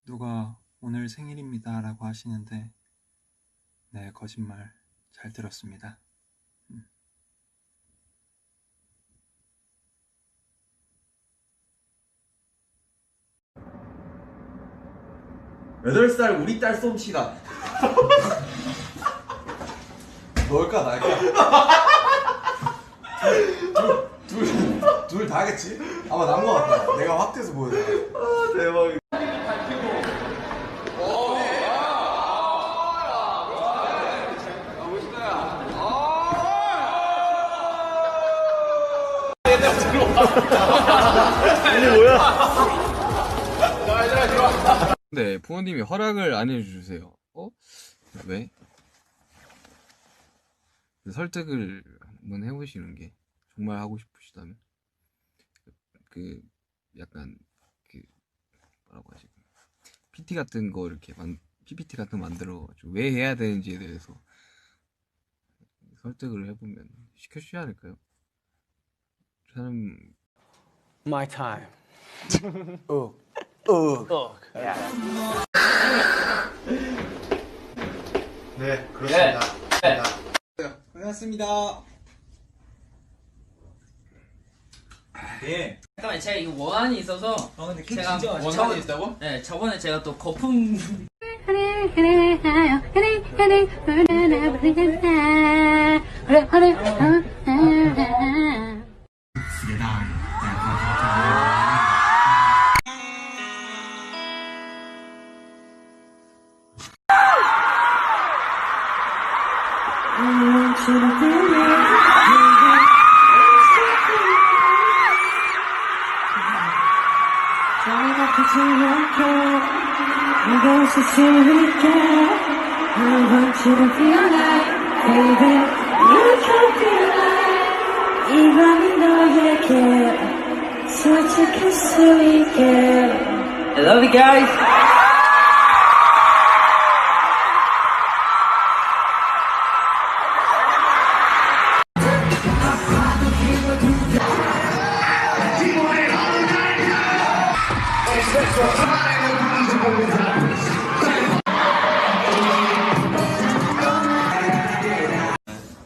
누가 오늘 생일입니다 라고 하시는데 네, 거짓말 잘 들었습니다. 8살 우리 딸 솜씨다. 너일까 나일까? 둘 다 하겠지? 아마 난 거 같다. 내가 확대해서 보여줘. 아 대박. 이게 뭐야? 근데 부모님이 허락을 안 해주세요. 왜? 설득을 한번 해보시는 게 정말 하고 싶으시다면 약간 뭐라고 하지? PT 같은 거 이렇게 PPT 같은 거 만들어가지고 왜 해야 되는지에 대해서 설득을 해보면 시켜주지 않을까요? 저는 My time. 네, 그렇습니다. 네. 고맙습니다. 예. 잠깐만 제가 이거 원한이 있어서 근데 제가 원한이 있다고? 네 저번에 제가 또 거품 이 밤이 너에게 솔직할 수 있게 I love you guys.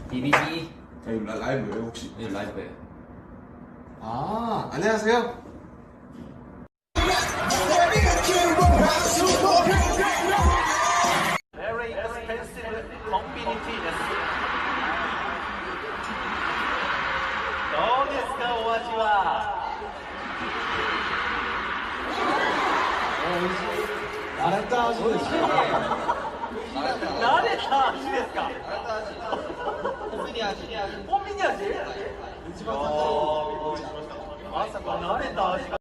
비비비. 저희 라이브예요 혹시? 예, 라이브예요. 아, 안녕하세요. Very expensive combinity です。どうですかお味は。慣れた味ですか？慣れた味ですか。コンビニ味。コンビニ味？一番まさか慣れた味が。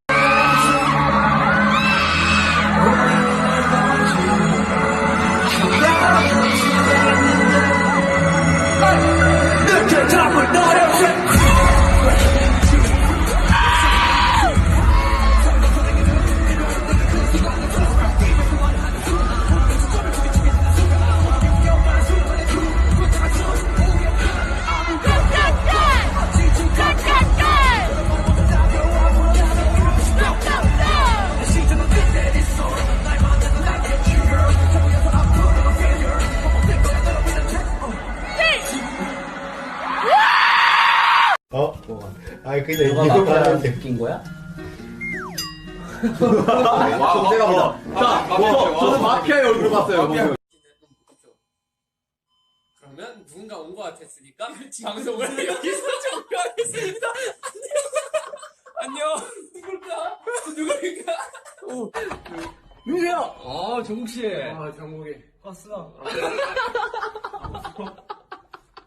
아니 그냥 누가 마피아를 느낀 거야? 와, 저는 마피아의 얼굴을 봤어요. 그러면 누군가 온 것 같았으니까 방송을 여기서 종료하겠습니다. 안녕. 누굴까? 누구야? 정국 씨. 정국이. 왔어.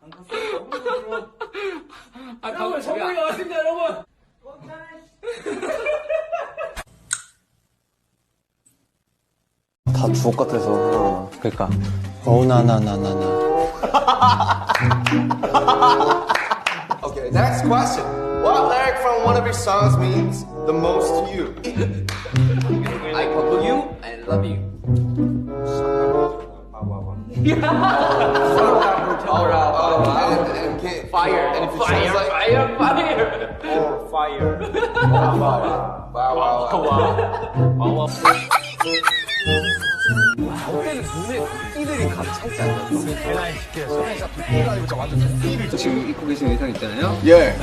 안 갔어. 여러분, 정국이가 왔습니다, 여러분. 다 주옥 같아서. 그러니까. 나나나나나. Okay, next question. What lyric from one of your songs means the most to you? I love you and love you. And fire. And if it sounds like fire. or fire. Wow. 지금 입고 계신 의상 있잖아요. 예.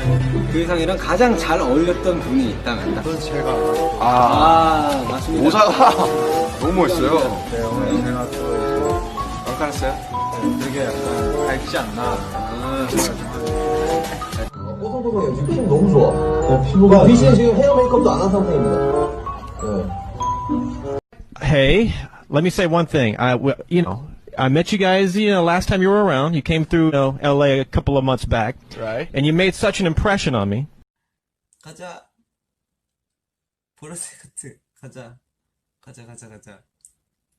그 의상이랑 가장 잘 어울렸던 분이 있다면 딱. 그건 제가. 아, 맞습니다. 모자가 너무 멋있어요. 네, 오늘 제가 또 깜깜했어요? 되게 약간 밝지 않나. 뽀송뽀송해요. 지금 피부 너무 좋아. 피부가. 귀신 지금 헤어 메이크업도 안 한 상태입니다. Hey, let me say one thing. I met you guys, last time you were around. You came through, LA a couple of months back. Right. And you made such an impression on me. 가자. 보라색 하트. 가자. 가자.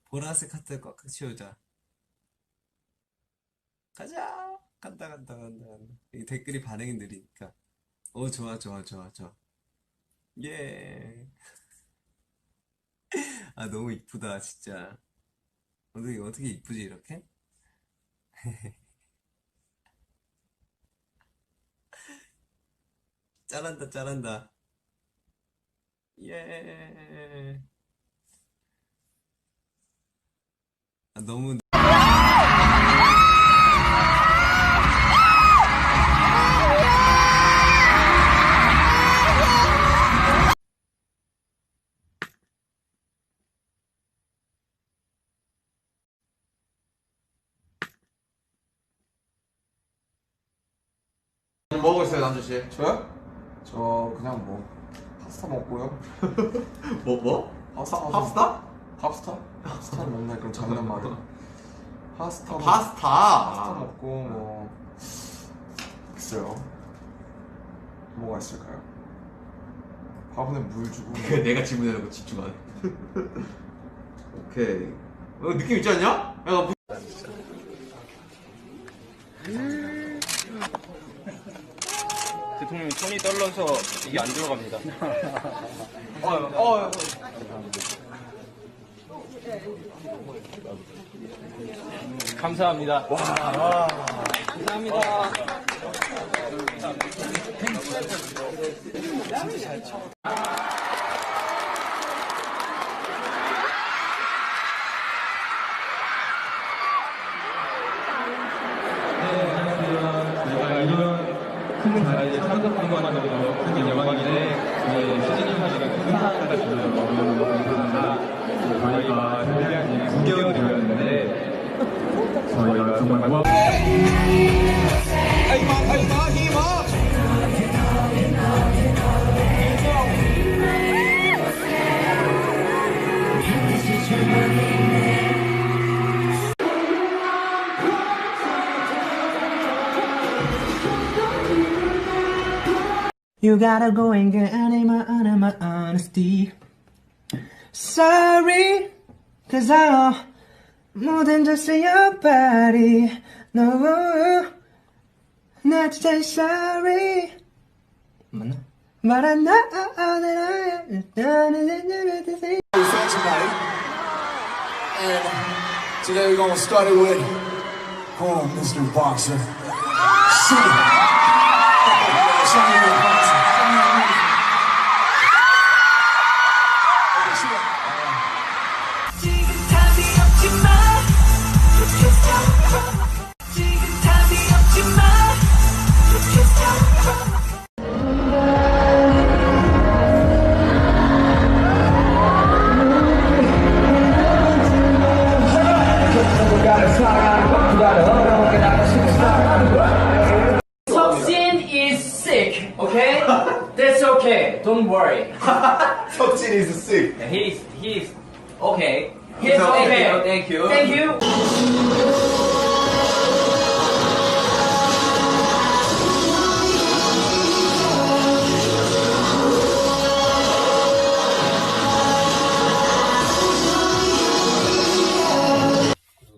보라색 하트 꽉 채우자. 가자. 간다. 이 댓글이 반응이 느리니까. 좋아. 예. 아, 너무 이쁘다, 진짜. 어떻게 이쁘지, 이렇게? 잘한다. 예. 아, 너무. 뭐 먹고 있어요, 남주씨? 저요? 저 그냥 뭐 파스타 먹고요. 뭐? 파스타? 파스타는 맨날 그럼 장난 말이야. 파스타 먹고 뭐 글쎄요. 뭐가 있을까요? 밥에 물 주고 뭐. 내가 질문해놓고 집중하네. 오케이. 느낌 있지 않냐? 야, 나 대통령이 손이 떨려서 이게 안 들어갑니다. 감사합니다. 감사합니다. 큰 나라에 참석한 것만으로도 큰 영광인데 저희 수진이사님과 큰 사랑을 주는 너무너무 감사합니다. 저희가 데뷔한 지 9개월이 되었는데 저희가 정말 You gotta go and get my honesty. Sorry, cause I more than just your body. No, not just sorry. 맞나? But I know that I am done it. Tonight, and today we're gonna start it with, come on, Mr. Boxer. Sing it. Show me your boxer. Show me your music. Okay, sing it. 지금 답이 없지만 just 지금 답이 없지만 just 석진 is sick, okay? That's okay. Don't worry. 석진 is sick. He's okay. He's okay. okay. Thank you. Thank you.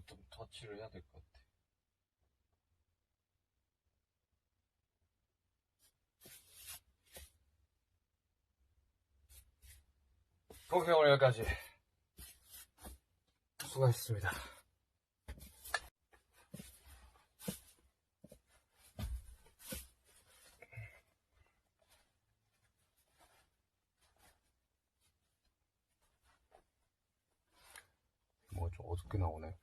좀 터치를 해야 될 것 같아. 오케이, 오늘 여기까지. 수고하셨습니다. 좀 어둡게 나오네.